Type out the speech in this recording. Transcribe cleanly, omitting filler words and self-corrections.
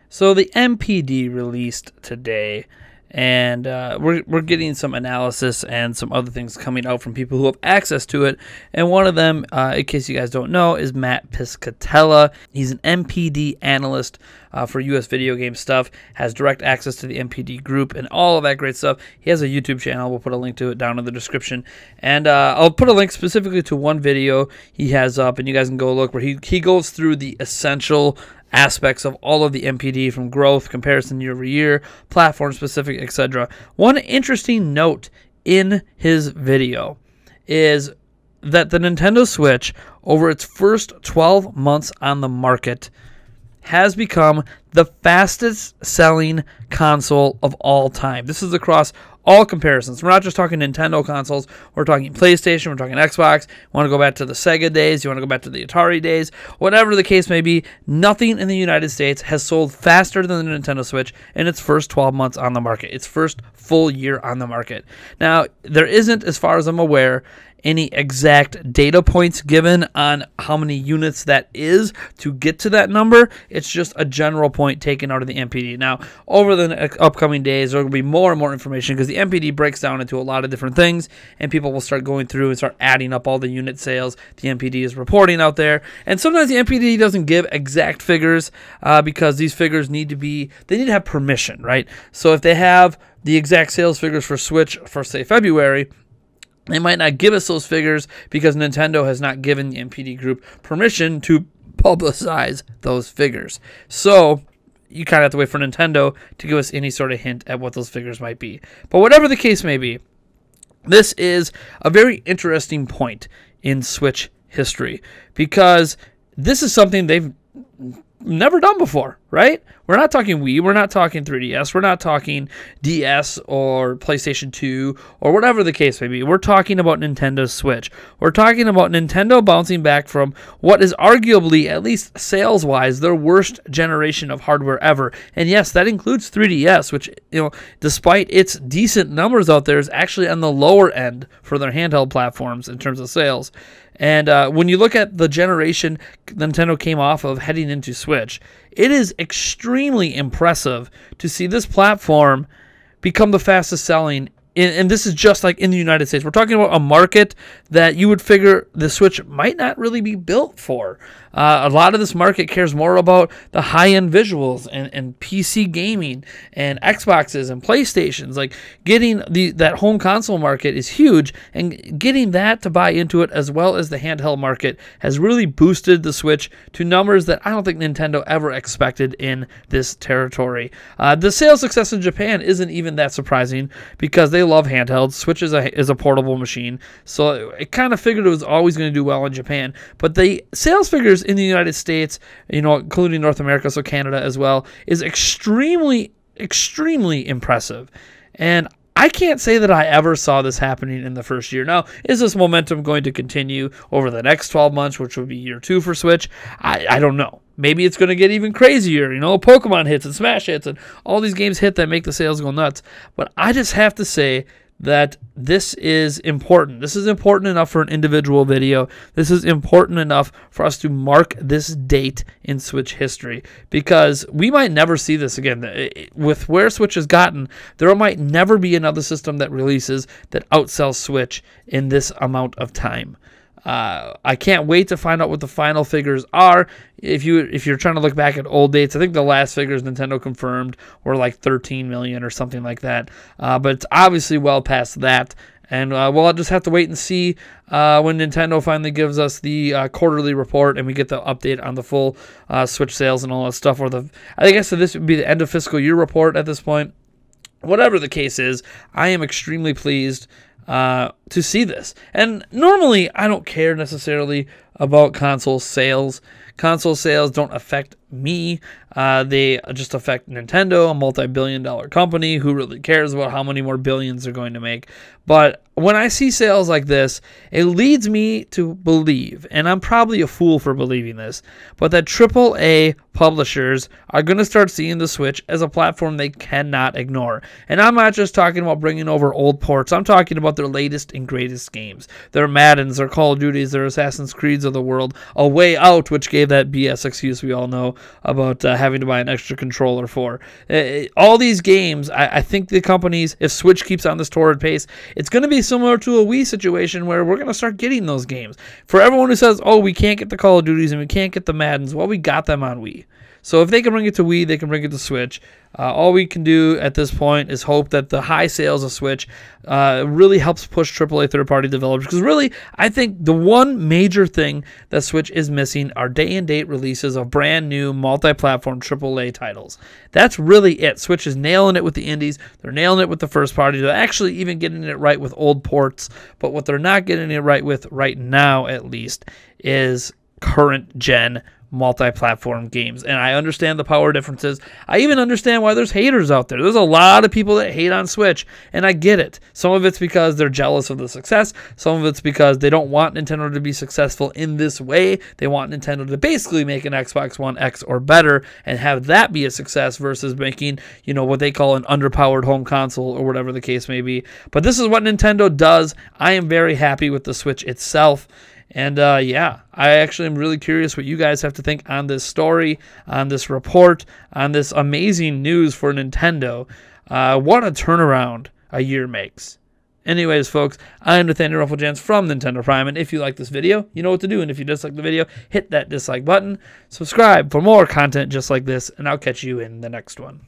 So the NPD released today, and we're getting some analysis and some other things coming out from people who have access to it. And one of them, in case you guys don't know, is Matt Piscatella. He's an NPD analyst for U.S. video game stuff, has direct access to the NPD group and all of that great stuff. He has a YouTube channel. We'll put a link to it down in the description. And I'll put a link specifically to one video he has up, and you guys can go look, where he goes through the essential aspects of all of the NPD, from growth, comparison year over year, platform specific, etc. One interesting note in his video is that the Nintendo Switch, over its first 12 months on the market, has become the fastest selling console of all time. This is across all comparisons. We're not just talking Nintendo consoles. We're talking PlayStation. We're talking Xbox. You want to go back to the Sega days. You want to go back to the Atari days. Whatever the case may be, nothing in the United States has sold faster than the Nintendo Switch in its first 12 months on the market. Its first full year on the market. Now, there isn't, as far as I'm aware, any exact data points given on how many units that is to get to that number. It's just a general point taken out of the NPD. Now, over the upcoming days, there will be more and more information, because the NPD breaks down into a lot of different things, and people will start going through and start adding up all the unit sales the NPD is reporting out there. And sometimes the NPD doesn't give exact figures because these figures need to have permission, right? So if they have the exact sales figures for Switch for, say, February, they might not give us those figures because Nintendo has not given the NPD group permission to publicize those figures. So you kind of have to wait for Nintendo to give us any sort of hint at what those figures might be. But whatever the case may be, this is a very interesting point in Switch history, because this is something they've never done before, right? We're not talking Wii, we're not talking 3DS, we're not talking DS or PlayStation 2 or whatever the case may be. We're talking about Nintendo Switch. We're talking about Nintendo bouncing back from what is arguably, at least sales-wise, their worst generation of hardware ever. And yes, that includes 3DS, which, despite its decent numbers out there, is actually on the lower end for their handheld platforms in terms of sales. And when you look at the generation Nintendo came off of heading into Switch, it is extremely impressive to see this platform become the fastest selling. And this is just like in the United States. We're talking about a market that you would figure the Switch might not really be built for. A lot of this market cares more about the high-end visuals and PC gaming and Xboxes and PlayStations. Like, getting that home console market is huge, and getting that to buy into it, as well as the handheld market, has really boosted the Switch to numbers that I don't think Nintendo ever expected in this territory. The sales success in Japan isn't even that surprising, because they love handhelds. Switch is a portable machine, so it kind of figured it was always going to do well in Japan. But the sales figures in the United States, including North America, so Canada as well, is extremely, extremely impressive. And I can't say that I ever saw this happening in the first year. Now, is this momentum going to continue over the next 12 months, which would be year 2 for Switch? I don't know. Maybe it's going to get even crazier. Pokemon hits and Smash hits and all these games hit that make the sales go nuts. But I just have to say that this is important. This is important enough for an individual video. This is important enough for us to mark this date in Switch history, because we might never see this again. With where Switch has gotten, there might never be another system that releases that outsells Switch in this amount of time. I can't wait to find out what the final figures are. If you're trying to look back at old dates, I think the last figures Nintendo confirmed were like 13 million or something like that. But it's obviously well past that. And we'll just have to wait and see when Nintendo finally gives us the quarterly report and we get the update on the full Switch sales and all that stuff. I guess this would be the end of fiscal year report at this point. Whatever the case is, I am extremely pleased to see this. And normally I don't care necessarily about console sales. Console sales don't affect me. They just affect Nintendo, a multi-billion-dollar company who really cares about how many more billions they're going to make. But when I see sales like this, it leads me to believe, and I'm probably a fool for believing this, but that AAA publishers are going to start seeing the Switch as a platform they cannot ignore. And I'm not just talking about bringing over old ports. I'm talking about their latest and greatest games. Their Maddens, their Call of Duties, their Assassin's Creeds of the world, A Way Out, which gave save that BS excuse we all know about having to buy an extra controller for. All these games, I think the companies, if Switch keeps on this torrid pace, it's going to be similar to a Wii situation where we're going to start getting those games. For everyone who says, oh, we can't get the Call of Duties and we can't get the Maddens, well, we got them on Wii. So if they can bring it to Wii, they can bring it to Switch. All we can do at this point is hope that the high sales of Switch really helps push AAA third-party developers. Because really, I think the one major thing that Switch is missing are day-and-date releases of brand new multi-platform AAA titles. That's really it. Switch is nailing it with the indies. They're nailing it with the first party. They're actually even getting it right with old ports. But what they're not getting it right with right now, at least, is current-gen multi-platform games. And I understand the power differences. I even understand why there's haters out there. There's a lot of people that hate on Switch, and I get it. Some of it's because they're jealous of the success. Some of it's because they don't want Nintendo to be successful in this way. They want Nintendo to basically make an Xbox One X or better and have that be a success versus making, you know, what they call an underpowered home console or whatever the case may be. But this is what Nintendo does. I am very happy with the Switch itself. And yeah, I actually am really curious what you guys have to think on this story, on this report, on this amazing news for Nintendo. What a turnaround a year makes. Anyways, folks, I am Nathaniel Rufflegans from Nintendo Prime, and if you like this video, you know what to do. And if you dislike the video, hit that dislike button. Subscribe for more content just like this, and I'll catch you in the next one.